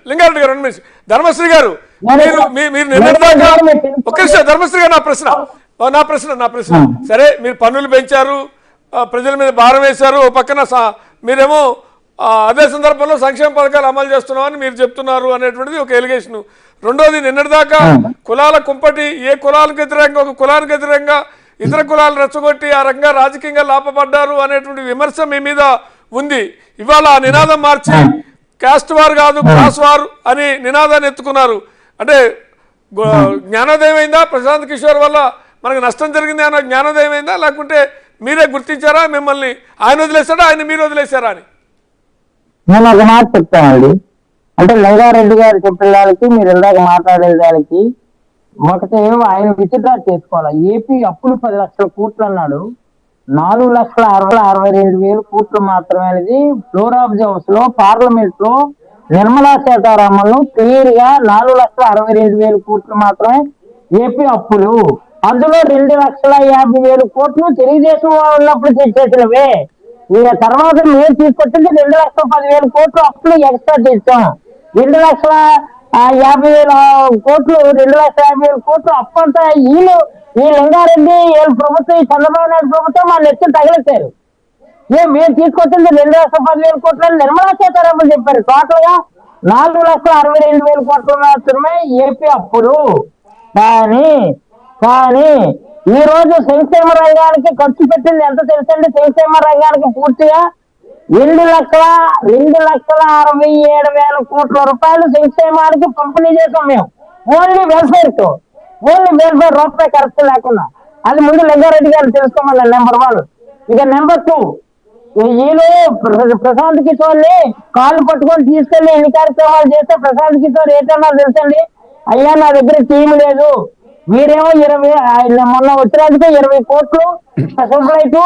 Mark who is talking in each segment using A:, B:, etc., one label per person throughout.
A: లింగారెడ్డి గారు ధర్మశ్రీ గారు మీరు నిన్నటిదాకా ఒక్క నిమిషం ధర్మశ్రీ గారు నా ప్రశ్న సరే మీరు పన్నులు పెంచారు ప్రజల మీద భారం వేశారు ఓ పక్కన మీరేమో అదే సందర్భంలో సంక్షేమ పథకాలు అమలు చేస్తున్నామని మీరు చెప్తున్నారు అనేటువంటిది ఒక ఎలిగేషన్ రెండోది నిన్నటిదాకా కులాల కుంపటి ఏ కులాలకు వ్యతిరేకంగా ఒక కులానికి వ్యతిరేకంగా ఇతర కులాలు రెచ్చగొట్టి ఆ రకంగా రాజకీయంగా లాభపడ్డారు అనేటువంటి విమర్శ మీ మీద ఉంది ఇవాళ ఆ నినాదం మార్చి క్యాస్ట్ వార్ కాదు క్లాస్ వార్ అని నినాదాన్ని ఎత్తుకున్నారు అంటే జ్ఞానోదయం అయిందా ప్రశాంత్ కిషోర్ వల్ల మనకు నష్టం జరిగింది అన్న జ్ఞానోదయం అయిందా లేకుంటే మీరే గుర్తించారా మిమ్మల్ని ఆయన వదిలేశారా ఆయన మీరు వదిలేశారా అని
B: నేను ఒక మాట చెప్తానండి అంటే లింగారెడ్డి గారు చెప్పిన దానికి మీరు ఇందాక మాట్లాడే దానికి ఒకటి ఆయన విత్డ్రా చేసుకోవాలి ఏపీ అప్పులు 10 లక్షల కోట్లు అన్నాడు 4,62,000 కోట్లు మాత్రమే అనేది ఫ్లోర్ ఆఫ్ ది హౌస్ లో పార్లమెంట్ లో నిర్మలా సీతారామన్ క్లియర్ గా 4,62,000 కోట్లు మాత్రమే ఏపీ అప్పులు అందులో 2,50,000 కోట్లు తెలుగుదేశం ఉన్నప్పుడు చేసినవే ఇక తర్వాత మేము తీసుకొచ్చింది 2,10,000 కోట్లు అప్పులు ఎక్స్ట్రా తెచ్చాం 2,50,000 కోట్లు 2,50,000 కోట్లు అప్పు అంతా ఈ లింగారెడ్డి వీళ్ళ ప్రభుత్వం ఈ చంద్రబాబు నాయుడు ప్రభుత్వం వాళ్ళు ఎత్తి తగిలేశారు మేము తీసుకొచ్చింది 2,10,000 కోట్లు అని నిర్మలా సీతారామన్ చెప్పారు టోటల్ గా 4,62,000 కోట్లు మాత్రమే ఏపీ అప్పులు కానీ ఈ రోజు సంక్షేమ రంగానికి ఖర్చు పెట్టింది ఎంత తెలుసండి సంక్షేమ రంగానికి పూర్తిగా 2,67,000 కోట్ల రూపాయలు సంక్షేమానికి పంపిణీ చేసాం మేము ఓన్లీ వెల్ఫేర్ రూపాయి ఖర్చు లేకుండా అది ముందు లింగారెడ్డి గారు తెలుసుకోమన్నారు నెంబర్ 1 ఇక నెంబర్ 2 వీళ్ళు ప్రశాంత్ కిషోర్ ని కాళ్ళు పట్టుకొని తీసుకెళ్లి ఎన్ని కార్యక్రమాలు చేస్తే ప్రశాంత్ కిషోర్ ఏంటన్నా తెలుసండి అయ్యా నా దగ్గర టీం లేదు మీరేమో 20 మొన్న వచ్చినందుకు 20 కోట్లు స్పెషల్ ఫ్లైట్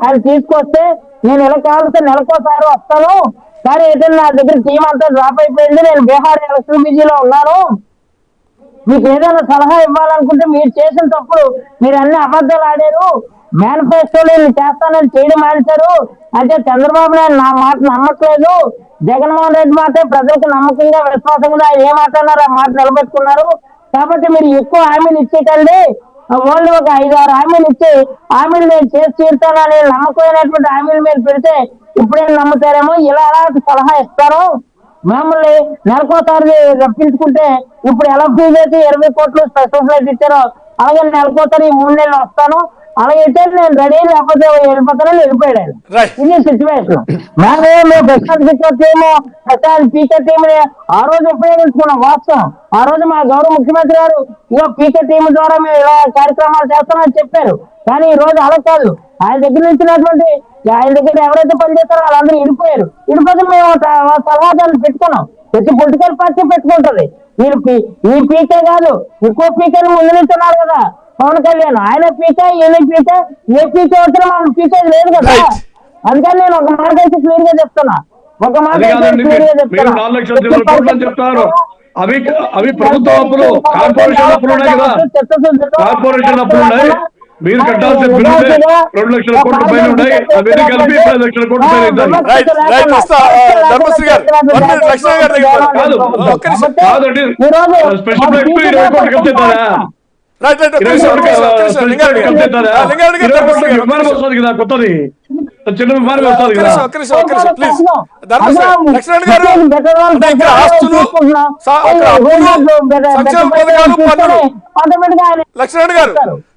B: ఆయన తీసుకొస్తే నేను ఎలా కావాల్సిన నెలకోసారి వస్తాను కానీ ఏంటంటే నా దగ్గర టీం అంతా డ్రాప్ అయిపోయింది నేను బీహార్ ఎలక్షన్ బిజీలో ఉన్నాను మీకు ఏదైనా సలహా ఇవ్వాలనుకుంటే మీరు చేసిన తప్పుడు మీరు అన్ని అబద్ధాలు ఆడారు మేనిఫెస్టోలో చేస్తానని చేయడం మానేశారు అంటే చంద్రబాబు నాయుడు నా మాట నమ్మట్లేదు జగన్మోహన్ రెడ్డి మాట ప్రజలకు నమ్మకంగా విశ్వాసంగా ఆయన ఏ మాట అన్నారు ఆ మాట నిలబెట్టుకున్నారు కాబట్టి మీరు ఎక్కువ హామీలు ఇచ్చేటండి ఓన్లీ ఒక 5-6 హామీలు ఇచ్చి హామీలు నేను చేసి తీరుతానని నమ్మకమైనటువంటి హామీలు మీరు పెడితే ఇప్పుడేం నమ్ముతారేమో ఇలా సలహా ఇస్తారు మమ్మల్ని నెలకోసారి రప్పించుకుంటే ఇప్పుడు ఎలా ఫీజు అయితే 20 కోట్లు స్పెషల్ ఫ్లైట్ ఇచ్చారో అలాగే నెలకోసారి 3 నెలలు వస్తాను అలాగైతే నేను రెడీ లేకపోతే వెళ్ళిపోతానని వెళ్ళిపోయాడు ఇది సిచ్యువేషన్ మేము Prashanth team Prashanth PK team ఆ రోజు ఉపయోగించుకున్నాం వాస్తవం ఆ రోజు మా గౌరవ ముఖ్యమంత్రి గారు ఇక పీకే టీం ద్వారా మేము ఇలా కార్యక్రమాలు చేస్తామని చెప్పారు కానీ ఈ రోజు అలా కాదు ఆయన దగ్గర నుంచినటువంటి ఆయన దగ్గర ఎవరైతే పనిచేస్తారో వాళ్ళందరూ ఇడిపోతే మేము సలహాదారులు పెట్టుకున్నాం ప్రతి పొలిటికల్ పార్టీ పెట్టుకుంటది ఈ పీకే కాదు ఇంకో పీకేని ముందు నుంచి ఉన్నారు కదా పవన్ కళ్యాణ్ ఆయన పీకే ఈయన పీకే ఏ పీకే వచ్చినా మన పీకే లేదు కదా అందుకని నేను ఒక మాట అయితే క్లియర్ గా చెప్తున్నా ఒక మాట క్లియర్ గా
C: చెప్తాను అవి ప్రభుత్వ అప్పులు కార్పొరేషన్ అప్పులు ఉన్నాయి కదా కార్పొరేషన్ అప్పులు ఉన్నాయి మీరు కట్టాల్సిన బిల్లులే 2 లక్షల కోట్ల పైన ఉన్నాయి అవన్నీ కలిపి 10 లక్షల కోట్ల పైన కాదండి స్పెషల్ ఫ్లైట్ 20 కోట్లు కలుపుతారా విమానం వస్తుంది కదా కొత్తది చిన్న విమానం వస్తుంది కదా
A: లక్ష్మణ్ గారు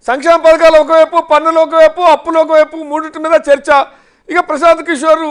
A: సంక్షేమ పథకాలు ఒకవైపు పన్నులు ఒకవైపు అప్పులు ఒకవైపు మూడింటి మీద చర్చ ఇక ప్రశాంత్ కిషోర్